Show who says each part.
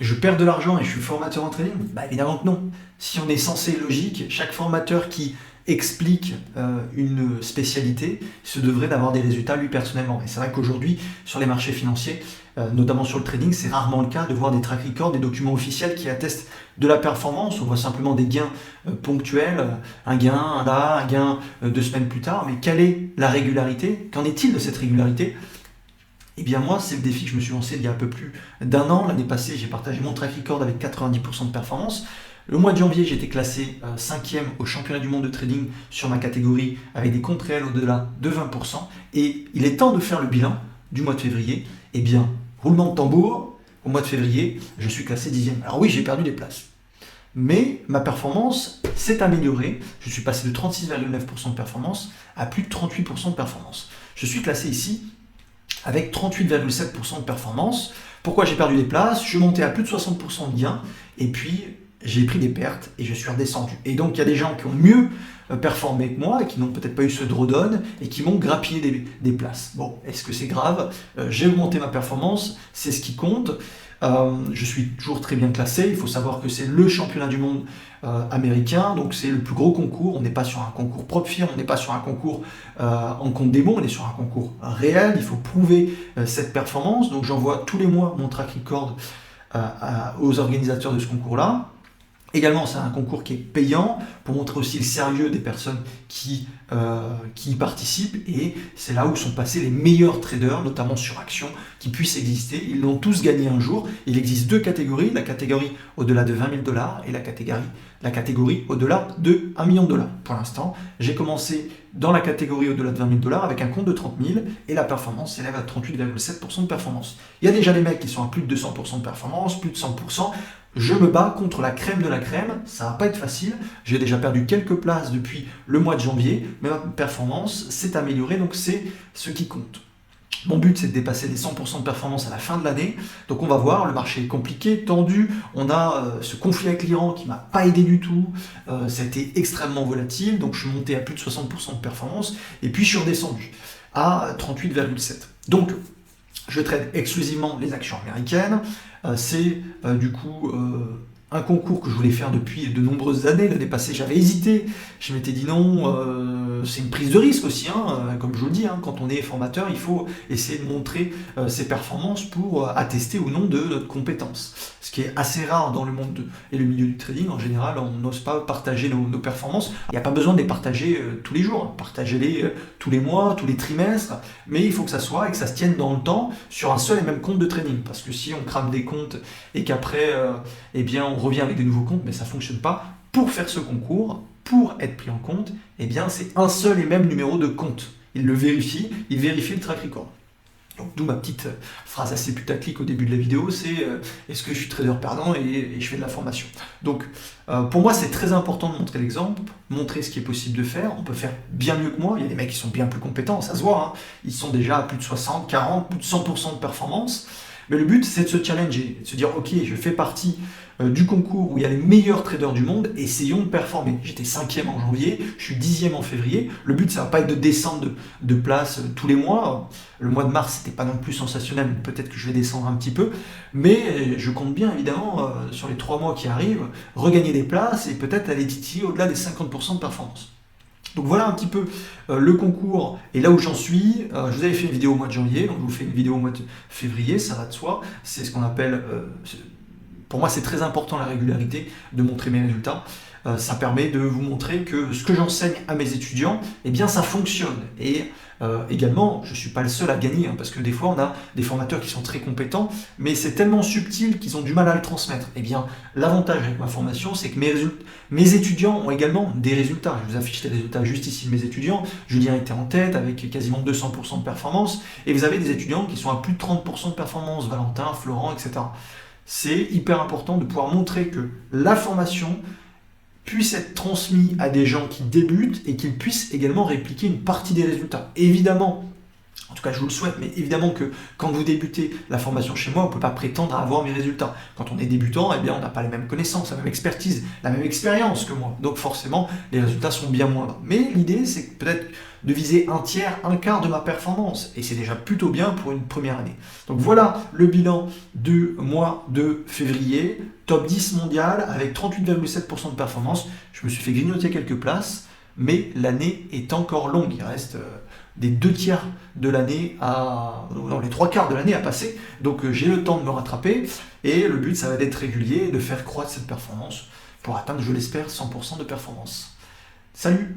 Speaker 1: je perds de l'argent et je suis formateur en trading? Bah évidemment que non. Si on est censé logique, chaque formateur qui explique une spécialité se devrait d'avoir des résultats lui personnellement. Et c'est vrai qu'aujourd'hui, sur les marchés financiers, notamment sur le trading, c'est rarement le cas de voir des track records, des documents officiels qui attestent de la performance. On voit simplement des gains ponctuels, un gain là, un gain 2 semaines plus tard. Mais quelle est la régularité? Qu'en est-il de cette régularité? Eh bien moi, c'est le défi que je me suis lancé il y a un peu plus d'un an. L'année passée, j'ai partagé mon track record avec 90% de performance. Le mois de janvier, j'ai été classé 5e au championnat du monde de trading sur ma catégorie avec des comptes réels au-delà de 20%. Et il est temps de faire le bilan du mois de février. Eh bien, roulement de tambour, au mois de février, je suis classé 10e. Alors oui, j'ai perdu des places. Mais ma performance s'est améliorée. Je suis passé de 36,9% de performance à plus de 38% de performance. Je suis classé ici avec 38,7% de performance. Pourquoi j'ai perdu des places? Je montais à plus de 60% de gains et puis j'ai pris des pertes et je suis redescendu. Et donc il y a des gens qui ont mieux performé que moi et qui n'ont peut-être pas eu ce drawdown et qui m'ont grappillé des places. Bon, est-ce que c'est grave? J'ai augmenté ma performance, c'est ce qui compte. Je suis toujours très bien classé. Il faut savoir que c'est le championnat du monde américain, donc c'est le plus gros concours. On n'est pas sur un concours propre firme, on n'est pas sur un concours en compte démo, on est sur un concours réel. Il faut prouver cette performance. Donc j'envoie tous les mois mon track record aux organisateurs de ce concours-là. Également, c'est un concours qui est payant pour montrer aussi le sérieux des personnes qui y participent. Et c'est là où sont passés les meilleurs traders, notamment sur actions, qui puissent exister. Ils l'ont tous gagné un jour. Il existe deux catégories, la catégorie au-delà de 20 000 $ et la catégorie au-delà de 1 million de $. Pour l'instant, j'ai commencé dans la catégorie au-delà de 20 000 $ avec un compte de 30 000 et la performance s'élève à 38,7% de performance. Il y a déjà des mecs qui sont à plus de 200% de performance, plus de 100%. Je me bats contre la crème de la crème, ça va pas être facile. J'ai déjà perdu quelques places depuis le mois de janvier, mais ma performance s'est améliorée, donc c'est ce qui compte. Mon but, c'est de dépasser les 100% de performance à la fin de l'année. Donc on va voir, le marché est compliqué, tendu. On a ce conflit avec l'Iran qui m'a pas aidé du tout. Ça a été extrêmement volatile, donc je suis monté à plus de 60% de performance, et puis je suis redescendu à 38,7. Donc je trade exclusivement les actions américaines. C'est du coup un concours que je voulais faire depuis de nombreuses années. L'année passée, j'avais hésité. Je m'étais dit non, c'est une prise de risque aussi. Comme je vous le dis, quand on est formateur, il faut essayer de montrer ses performances pour attester ou non de notre compétence. Ce qui est assez rare dans le monde et le milieu du trading. En général, on n'ose pas partager nos performances. Il n'y a pas besoin de les partager tous les jours. Partagez-les tous les mois, tous les trimestres. Mais il faut que ça soit et que ça se tienne dans le temps sur un seul et même compte de trading. Parce que si on crame des comptes et qu'après, eh bien, on revient avec des nouveaux comptes, mais ça ne fonctionne pas. Pour faire ce concours, pour être pris en compte, eh bien, c'est un seul et même numéro de compte. Il le vérifie, il vérifie le track record. Donc, d'où ma petite phrase assez putaclic au début de la vidéo, c'est est-ce que je suis trader perdant et je fais de la formation. Donc, pour moi, c'est très important de montrer l'exemple, montrer ce qui est possible de faire. On peut faire bien mieux que moi. Il y a des mecs qui sont bien plus compétents, ça se voit. Ils sont déjà à plus de 60, 40, plus de 100% de performance. Mais le but, c'est de se challenger, de se dire, ok, je fais partie du concours où il y a les meilleurs traders du monde, essayons de performer. J'étais 5e en janvier, je suis 10e en février. Le but, ça va pas être de descendre de place tous les mois. Le mois de mars, c'était pas non plus sensationnel, peut-être que je vais descendre un petit peu. Mais je compte bien, évidemment, sur les 3 mois qui arrivent, regagner des places et peut-être aller titiller au-delà des 50% de performance. Donc voilà un petit peu le concours et là où j'en suis. Je vous avais fait une vidéo au mois de janvier, donc je vous fais une vidéo au mois de février, ça va de soi. C'est ce qu'on appelle, pour moi c'est très important la régularité, de montrer mes résultats. Ça permet de vous montrer que ce que j'enseigne à mes étudiants, eh bien ça fonctionne. Et également, je ne suis pas le seul à gagner, parce que des fois on a des formateurs qui sont très compétents, mais c'est tellement subtil qu'ils ont du mal à le transmettre. Eh bien, l'avantage avec ma formation, c'est que mes étudiants ont également des résultats. Je vous affiche les résultats juste ici de mes étudiants. Julien était en tête avec quasiment 200% de performance, et vous avez des étudiants qui sont à plus de 30% de performance, Valentin, Florent, etc. C'est hyper important de pouvoir montrer que la formation puisse être transmis à des gens qui débutent et qu'ils puissent également répliquer une partie des résultats. Évidemment, En tout cas, je vous le souhaite, mais évidemment que quand vous débutez la formation chez moi, on ne peut pas prétendre à avoir mes résultats. Quand on est débutant, eh bien, on n'a pas les mêmes connaissances, la même expertise, la même expérience que moi. Donc forcément, les résultats sont bien moindres. Mais l'idée, c'est peut-être de viser un tiers, un quart de ma performance. Et c'est déjà plutôt bien pour une première année. Donc voilà le bilan du mois de février. Top 10 mondial avec 38,7% de performance. Je me suis fait grignoter quelques places, mais l'année est encore longue. Il reste des 2 tiers de l'année non, les 3 quarts de l'année à passer. Donc j'ai le temps de me rattraper. Et le but, ça va d'être régulier et de faire croître cette performance pour atteindre, je l'espère, 100% de performance. Salut!